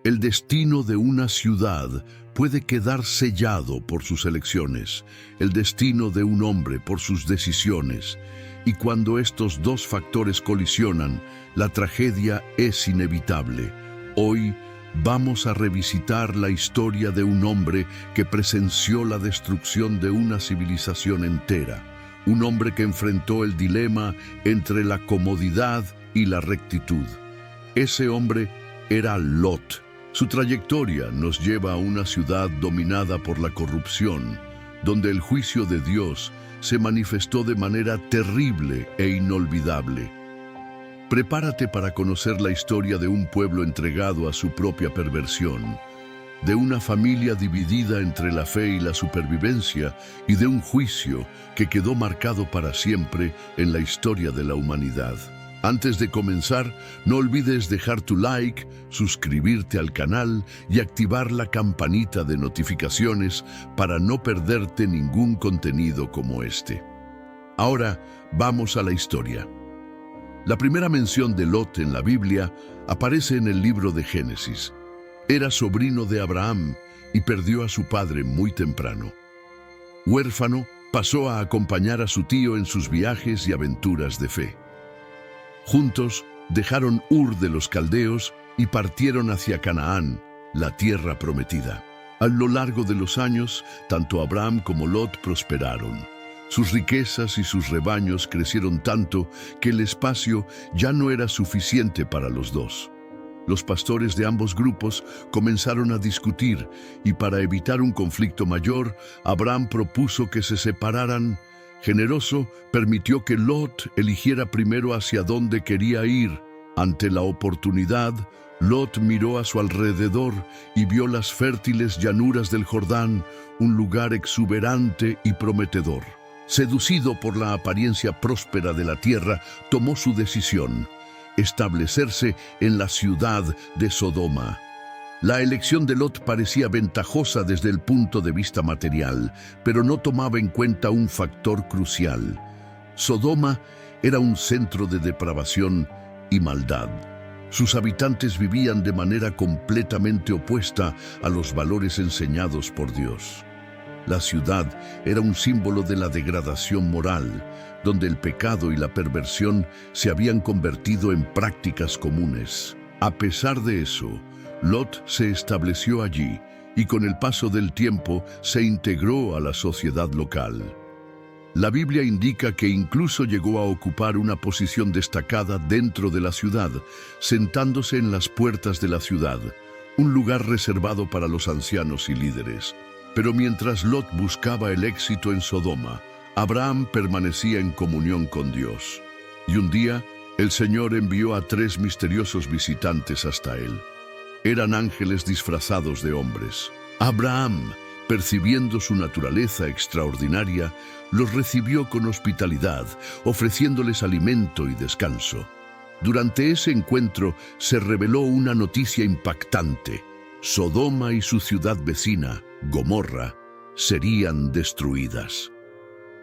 El destino de una ciudad puede quedar sellado por sus elecciones, el destino de un hombre por sus decisiones, y cuando estos dos factores colisionan, la tragedia es inevitable. Hoy vamos a revisitar la historia de un hombre que presenció la destrucción de una civilización entera, un hombre que enfrentó el dilema entre la comodidad y la rectitud. Ese hombre era Lot. Su trayectoria nos lleva a una ciudad dominada por la corrupción, donde el juicio de Dios se manifestó de manera terrible e inolvidable. Prepárate para conocer la historia de un pueblo entregado a su propia perversión, de una familia dividida entre la fe y la supervivencia, y de un juicio que quedó marcado para siempre en la historia de la humanidad. Antes de comenzar, no olvides dejar tu like, suscribirte al canal y activar la campanita de notificaciones para no perderte ningún contenido como este. Ahora, vamos a la historia. La primera mención de Lot en la Biblia aparece en el libro de Génesis. Era sobrino de Abraham y perdió a su padre muy temprano. Huérfano, pasó a acompañar a su tío en sus viajes y aventuras de fe. Juntos dejaron Ur de los Caldeos y partieron hacia Canaán, la tierra prometida. A lo largo de los años, tanto Abraham como Lot prosperaron. Sus riquezas y sus rebaños crecieron tanto que el espacio ya no era suficiente para los dos. Los pastores de ambos grupos comenzaron a discutir y para evitar un conflicto mayor, Abraham propuso que se separaran. Generoso, permitió que Lot eligiera primero hacia dónde quería ir. Ante la oportunidad, Lot miró a su alrededor y vio las fértiles llanuras del Jordán, un lugar exuberante y prometedor. Seducido por la apariencia próspera de la tierra, tomó su decisión: establecerse en la ciudad de Sodoma. La elección de Lot parecía ventajosa desde el punto de vista material, pero no tomaba en cuenta un factor crucial. Sodoma era un centro de depravación y maldad. Sus habitantes vivían de manera completamente opuesta a los valores enseñados por Dios. La ciudad era un símbolo de la degradación moral, donde el pecado y la perversión se habían convertido en prácticas comunes. A pesar de eso, Lot se estableció allí y con el paso del tiempo se integró a la sociedad local. La Biblia indica que incluso llegó a ocupar una posición destacada dentro de la ciudad, sentándose en las puertas de la ciudad, un lugar reservado para los ancianos y líderes. Pero mientras Lot buscaba el éxito en Sodoma, Abraham permanecía en comunión con Dios. Y un día, el Señor envió a 3 misteriosos visitantes hasta él. Eran ángeles disfrazados de hombres. Abraham, percibiendo su naturaleza extraordinaria, los recibió con hospitalidad, ofreciéndoles alimento y descanso. Durante ese encuentro se reveló una noticia impactante: Sodoma y su ciudad vecina, Gomorra, serían destruidas.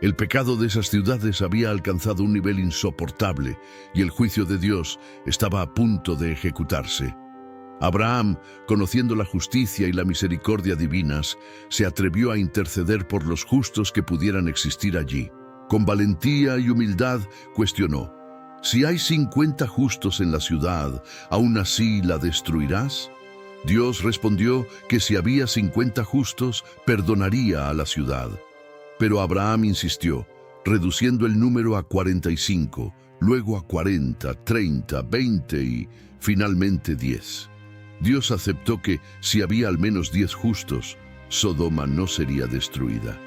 El pecado de esas ciudades había alcanzado un nivel insoportable y el juicio de Dios estaba a punto de ejecutarse. Abraham, conociendo la justicia y la misericordia divinas, se atrevió a interceder por los justos que pudieran existir allí. Con valentía y humildad cuestionó: «Si hay 50 justos en la ciudad, ¿aún así la destruirás?». Dios respondió que si había 50 justos, perdonaría a la ciudad. Pero Abraham insistió, reduciendo el número a 45, luego a 40, 30, 20 y finalmente 10. Dios aceptó que, si había al menos 10 justos, Sodoma no sería destruida.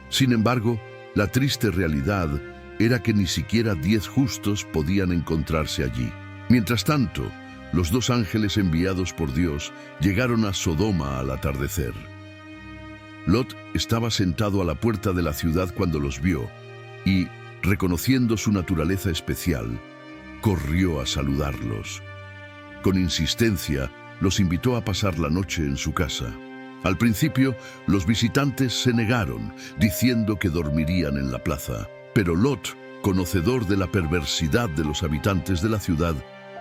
Sin embargo, la triste realidad era que ni siquiera 10 justos podían encontrarse allí. Mientras tanto, los 2 ángeles enviados por Dios llegaron a Sodoma al atardecer. Lot estaba sentado a la puerta de la ciudad cuando los vio y, reconociendo su naturaleza especial, corrió a saludarlos. Con insistencia, los invitó a pasar la noche en su casa. Al principio, los visitantes se negaron, diciendo que dormirían en la plaza. Pero Lot, conocedor de la perversidad de los habitantes de la ciudad,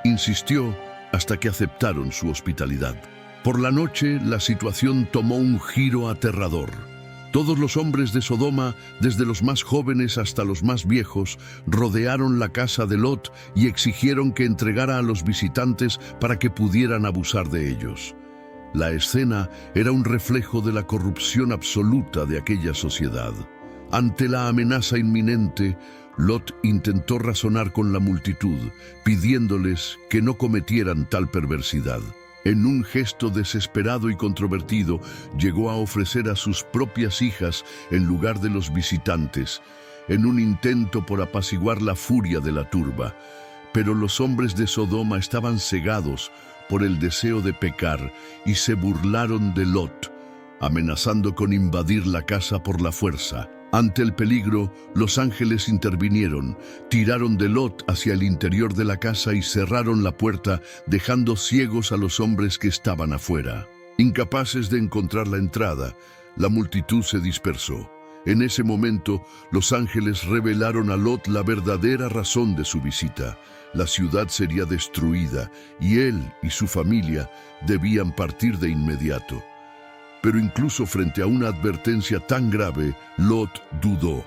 insistió hasta que aceptaron su hospitalidad. Por la noche, la situación tomó un giro aterrador. Todos los hombres de Sodoma, desde los más jóvenes hasta los más viejos, rodearon la casa de Lot y exigieron que entregara a los visitantes para que pudieran abusar de ellos. La escena era un reflejo de la corrupción absoluta de aquella sociedad. Ante la amenaza inminente, Lot intentó razonar con la multitud, pidiéndoles que no cometieran tal perversidad. En un gesto desesperado y controvertido, llegó a ofrecer a sus propias hijas en lugar de los visitantes, en un intento por apaciguar la furia de la turba. Pero los hombres de Sodoma estaban cegados por el deseo de pecar y se burlaron de Lot, amenazando con invadir la casa por la fuerza. Ante el peligro, los ángeles intervinieron, tiraron de Lot hacia el interior de la casa y cerraron la puerta, dejando ciegos a los hombres que estaban afuera. Incapaces de encontrar la entrada, la multitud se dispersó. En ese momento, los ángeles revelaron a Lot la verdadera razón de su visita. La ciudad sería destruida y él y su familia debían partir de inmediato. Pero incluso frente a una advertencia tan grave, Lot dudó.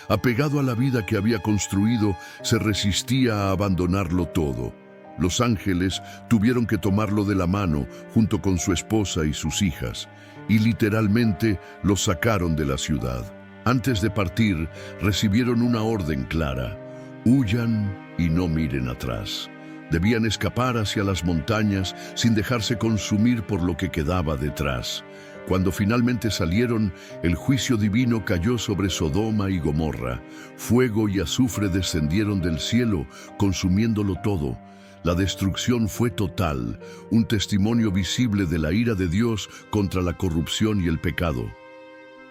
Apegado a la vida que había construido, se resistía a abandonarlo todo. Los ángeles tuvieron que tomarlo de la mano junto con su esposa y sus hijas, y literalmente lo sacaron de la ciudad. Antes de partir, recibieron una orden clara: huyan y no miren atrás. Debían escapar hacia las montañas sin dejarse consumir por lo que quedaba detrás. Cuando finalmente salieron, el juicio divino cayó sobre Sodoma y Gomorra. Fuego y azufre descendieron del cielo, consumiéndolo todo. La destrucción fue total, un testimonio visible de la ira de Dios contra la corrupción y el pecado.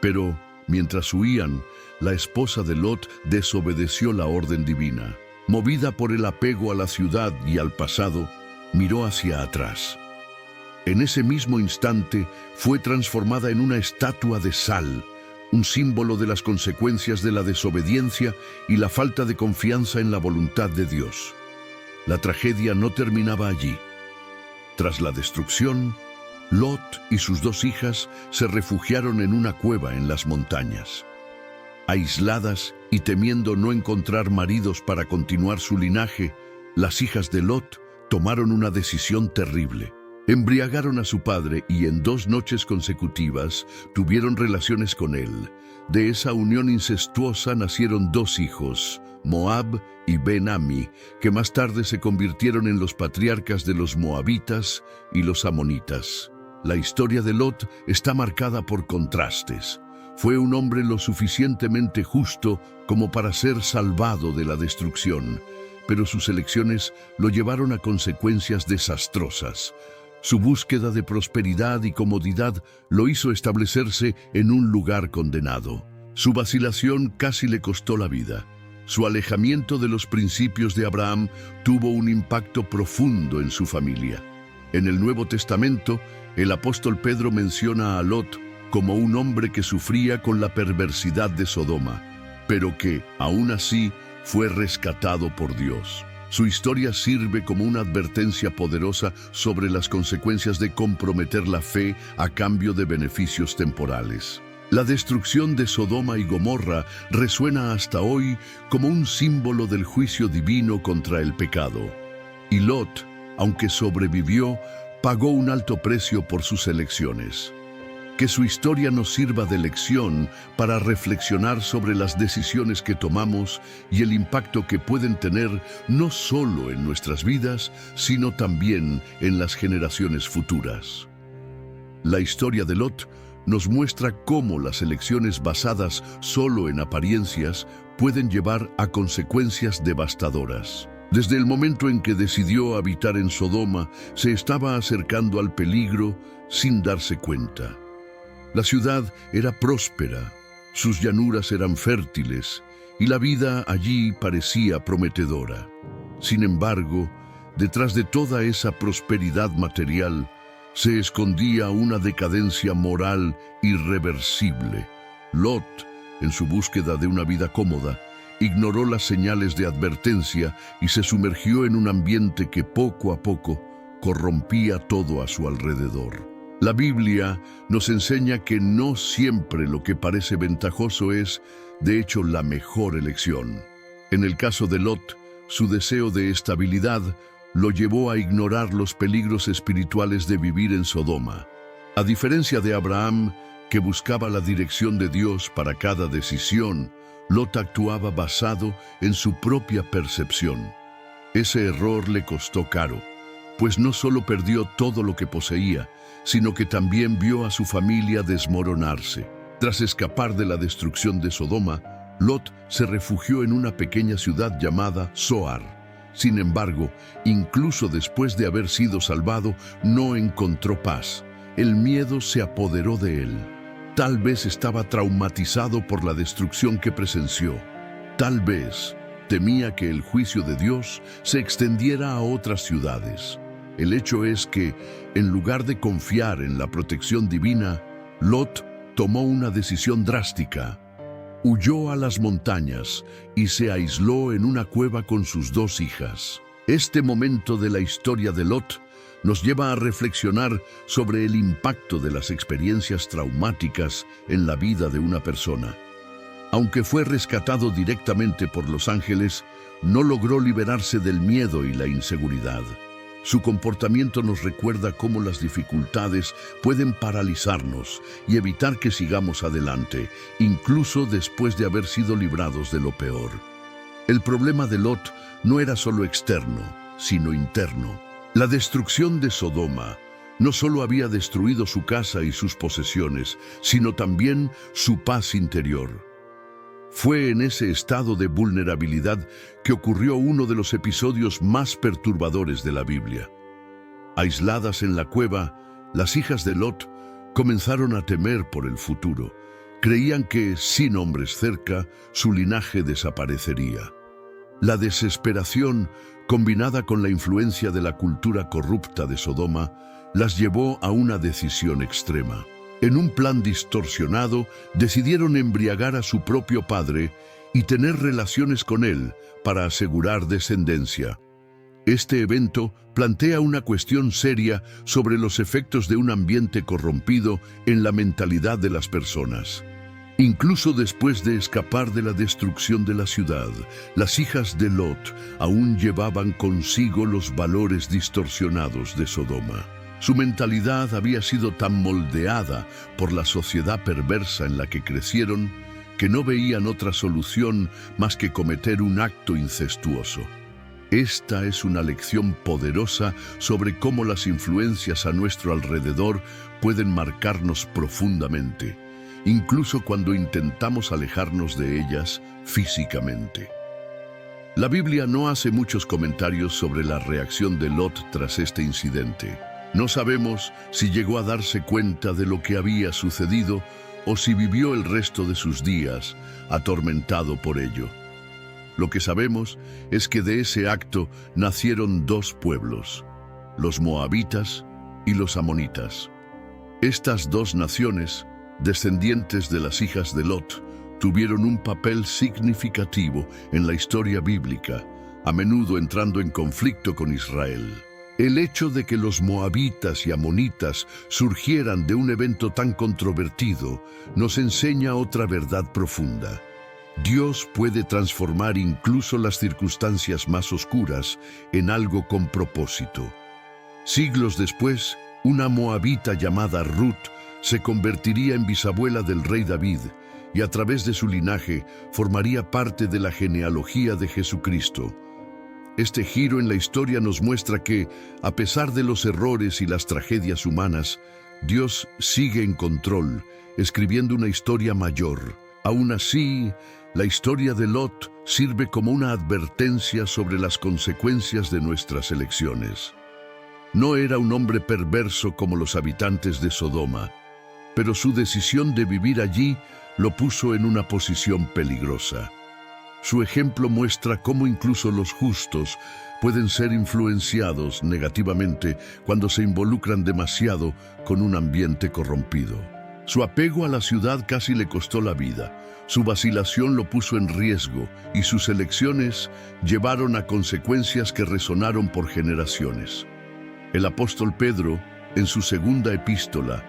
Pero, mientras huían, la esposa de Lot desobedeció la orden divina. Movida por el apego a la ciudad y al pasado, miró hacia atrás. En ese mismo instante fue transformada en una estatua de sal, un símbolo de las consecuencias de la desobediencia y la falta de confianza en la voluntad de Dios. La tragedia no terminaba allí. Tras la destrucción, Lot y sus dos hijas se refugiaron en una cueva en las montañas. Aisladas y temiendo no encontrar maridos para continuar su linaje, las hijas de Lot tomaron una decisión terrible. Embriagaron a su padre y en 2 noches consecutivas tuvieron relaciones con él. De esa unión incestuosa nacieron 2 hijos, Moab y Ben-Ami, que más tarde se convirtieron en los patriarcas de los moabitas y los amonitas. La historia de Lot está marcada por contrastes. Fue un hombre lo suficientemente justo como para ser salvado de la destrucción, pero sus elecciones lo llevaron a consecuencias desastrosas. Su búsqueda de prosperidad y comodidad lo hizo establecerse en un lugar condenado. Su vacilación casi le costó la vida. Su alejamiento de los principios de Abraham tuvo un impacto profundo en su familia. En el Nuevo Testamento, el apóstol Pedro menciona a Lot como un hombre que sufría con la perversidad de Sodoma, pero que, aún así, fue rescatado por Dios. Su historia sirve como una advertencia poderosa sobre las consecuencias de comprometer la fe a cambio de beneficios temporales. La destrucción de Sodoma y Gomorra resuena hasta hoy como un símbolo del juicio divino contra el pecado. Y Lot, aunque sobrevivió, pagó un alto precio por sus elecciones. Que su historia nos sirva de lección para reflexionar sobre las decisiones que tomamos y el impacto que pueden tener no solo en nuestras vidas, sino también en las generaciones futuras. La historia de Lot nos muestra cómo las elecciones basadas solo en apariencias pueden llevar a consecuencias devastadoras. Desde el momento en que decidió habitar en Sodoma, se estaba acercando al peligro sin darse cuenta. La ciudad era próspera, sus llanuras eran fértiles y la vida allí parecía prometedora. Sin embargo, detrás de toda esa prosperidad material, se escondía una decadencia moral irreversible. Lot, en su búsqueda de una vida cómoda, ignoró las señales de advertencia y se sumergió en un ambiente que poco a poco corrompía todo a su alrededor. La Biblia nos enseña que no siempre lo que parece ventajoso es, de hecho, la mejor elección. En el caso de Lot, su deseo de estabilidad lo llevó a ignorar los peligros espirituales de vivir en Sodoma. A diferencia de Abraham, que buscaba la dirección de Dios para cada decisión, Lot actuaba basado en su propia percepción. Ese error le costó caro, pues no solo perdió todo lo que poseía, sino que también vio a su familia desmoronarse. Tras escapar de la destrucción de Sodoma, Lot se refugió en una pequeña ciudad llamada Zoar. Sin embargo, incluso después de haber sido salvado, no encontró paz. El miedo se apoderó de él. Tal vez estaba traumatizado por la destrucción que presenció. Tal vez temía que el juicio de Dios se extendiera a otras ciudades. El hecho es que, en lugar de confiar en la protección divina, Lot tomó una decisión drástica. Huyó a las montañas y se aisló en una cueva con sus 2 hijas. Este momento de la historia de Lot nos lleva a reflexionar sobre el impacto de las experiencias traumáticas en la vida de una persona. Aunque fue rescatado directamente por los ángeles, no logró liberarse del miedo y la inseguridad. Su comportamiento nos recuerda cómo las dificultades pueden paralizarnos y evitar que sigamos adelante, incluso después de haber sido librados de lo peor. El problema de Lot no era solo externo, sino interno. La destrucción de Sodoma no solo había destruido su casa y sus posesiones, sino también su paz interior. Fue en ese estado de vulnerabilidad que ocurrió uno de los episodios más perturbadores de la Biblia. Aisladas en la cueva, las hijas de Lot comenzaron a temer por el futuro. Creían que, sin hombres cerca, su linaje desaparecería. La desesperación, combinada con la influencia de la cultura corrupta de Sodoma, las llevó a una decisión extrema. En un plan distorsionado, decidieron embriagar a su propio padre y tener relaciones con él para asegurar descendencia. Este evento plantea una cuestión seria sobre los efectos de un ambiente corrompido en la mentalidad de las personas. Incluso después de escapar de la destrucción de la ciudad, las hijas de Lot aún llevaban consigo los valores distorsionados de Sodoma. Su mentalidad había sido tan moldeada por la sociedad perversa en la que crecieron que no veían otra solución más que cometer un acto incestuoso. Esta es una lección poderosa sobre cómo las influencias a nuestro alrededor pueden marcarnos profundamente, incluso cuando intentamos alejarnos de ellas físicamente. La Biblia no hace muchos comentarios sobre la reacción de Lot tras este incidente. No sabemos si llegó a darse cuenta de lo que había sucedido o si vivió el resto de sus días atormentado por ello. Lo que sabemos es que de ese acto nacieron 2 pueblos, los moabitas y los amonitas. Estas 2 naciones, descendientes de las hijas de Lot, tuvieron un papel significativo en la historia bíblica, a menudo entrando en conflicto con Israel. El hecho de que los moabitas y amonitas surgieran de un evento tan controvertido nos enseña otra verdad profunda. Dios puede transformar incluso las circunstancias más oscuras en algo con propósito. Siglos después, una moabita llamada Ruth se convertiría en bisabuela del rey David y a través de su linaje formaría parte de la genealogía de Jesucristo. Este giro en la historia nos muestra que, a pesar de los errores y las tragedias humanas, Dios sigue en control, escribiendo una historia mayor. Aún así, la historia de Lot sirve como una advertencia sobre las consecuencias de nuestras elecciones. No era un hombre perverso como los habitantes de Sodoma, pero su decisión de vivir allí lo puso en una posición peligrosa. Su ejemplo muestra cómo incluso los justos pueden ser influenciados negativamente cuando se involucran demasiado con un ambiente corrompido. Su apego a la ciudad casi le costó la vida, su vacilación lo puso en riesgo y sus elecciones llevaron a consecuencias que resonaron por generaciones. El apóstol Pedro, en su segunda epístola,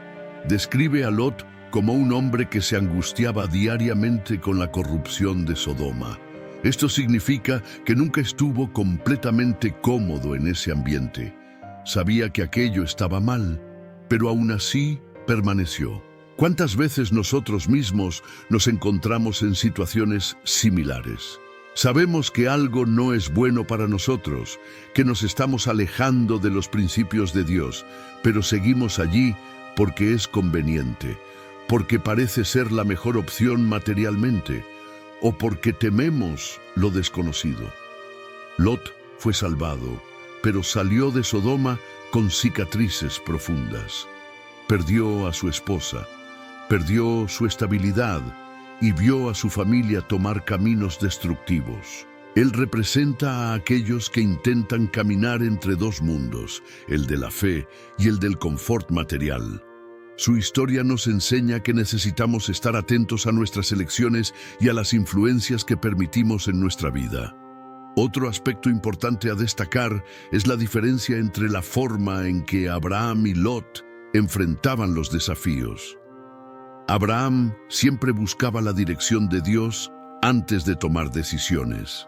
describe a Lot como un hombre que se angustiaba diariamente con la corrupción de Sodoma. Esto significa que nunca estuvo completamente cómodo en ese ambiente. Sabía que aquello estaba mal, pero aún así permaneció. ¿Cuántas veces nosotros mismos nos encontramos en situaciones similares? Sabemos que algo no es bueno para nosotros, que nos estamos alejando de los principios de Dios, pero seguimos allí porque es conveniente, porque parece ser la mejor opción materialmente, o porque tememos lo desconocido. Lot fue salvado, pero salió de Sodoma con cicatrices profundas. Perdió a su esposa, perdió su estabilidad y vio a su familia tomar caminos destructivos. Él representa a aquellos que intentan caminar entre dos mundos, el de la fe y el del confort material. Su historia nos enseña que necesitamos estar atentos a nuestras elecciones y a las influencias que permitimos en nuestra vida. Otro aspecto importante a destacar es la diferencia entre la forma en que Abraham y Lot enfrentaban los desafíos. Abraham siempre buscaba la dirección de Dios antes de tomar decisiones.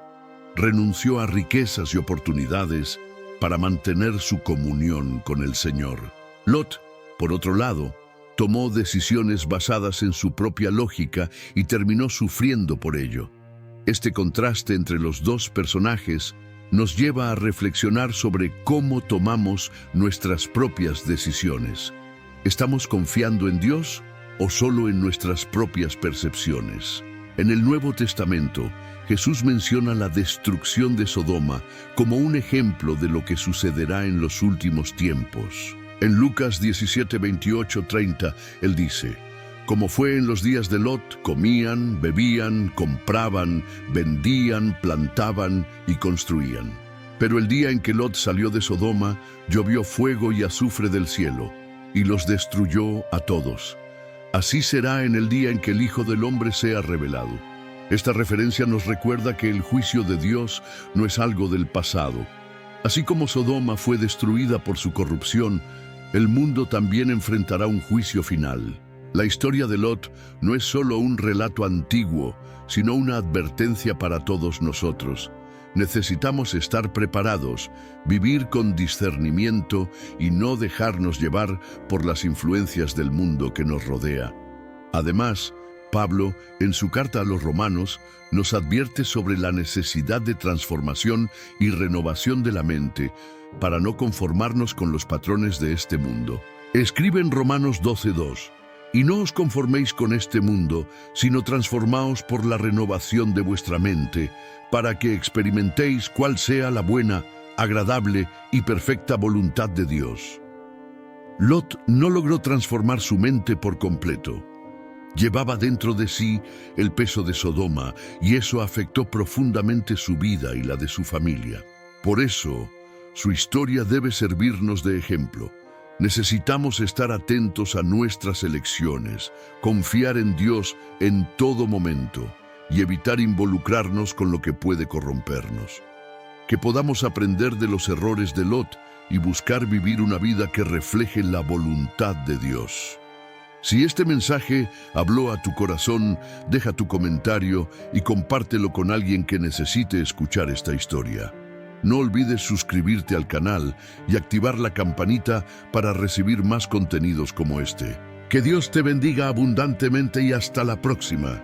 Renunció a riquezas y oportunidades para mantener su comunión con el Señor. Lot, por otro lado, tomó decisiones basadas en su propia lógica y terminó sufriendo por ello. Este contraste entre los dos personajes nos lleva a reflexionar sobre cómo tomamos nuestras propias decisiones. ¿Estamos confiando en Dios o solo en nuestras propias percepciones? En el Nuevo Testamento, Jesús menciona la destrucción de Sodoma como un ejemplo de lo que sucederá en los últimos tiempos. En Lucas 17, 28, 30, Él dice: como fue en los días de Lot, comían, bebían, compraban, vendían, plantaban y construían. Pero el día en que Lot salió de Sodoma, llovió fuego y azufre del cielo, y los destruyó a todos. Así será en el día en que el Hijo del Hombre sea revelado. Esta referencia nos recuerda que el juicio de Dios no es algo del pasado. Así como Sodoma fue destruida por su corrupción, el mundo también enfrentará un juicio final. La historia de Lot no es solo un relato antiguo, sino una advertencia para todos nosotros. Necesitamos estar preparados, vivir con discernimiento y no dejarnos llevar por las influencias del mundo que nos rodea. Además, Pablo, en su carta a los Romanos, nos advierte sobre la necesidad de transformación y renovación de la mente para no conformarnos con los patrones de este mundo. Escribe en Romanos 12:2: y no os conforméis con este mundo, sino transformaos por la renovación de vuestra mente, para que experimentéis cuál sea la buena, agradable y perfecta voluntad de Dios. Lot no logró transformar su mente por completo. Llevaba dentro de sí el peso de Sodoma, y eso afectó profundamente su vida y la de su familia. Por eso, su historia debe servirnos de ejemplo. Necesitamos estar atentos a nuestras elecciones, confiar en Dios en todo momento y evitar involucrarnos con lo que puede corrompernos. Que podamos aprender de los errores de Lot y buscar vivir una vida que refleje la voluntad de Dios. Si este mensaje habló a tu corazón, deja tu comentario y compártelo con alguien que necesite escuchar esta historia. No olvides suscribirte al canal y activar la campanita para recibir más contenidos como este. Que Dios te bendiga abundantemente y hasta la próxima.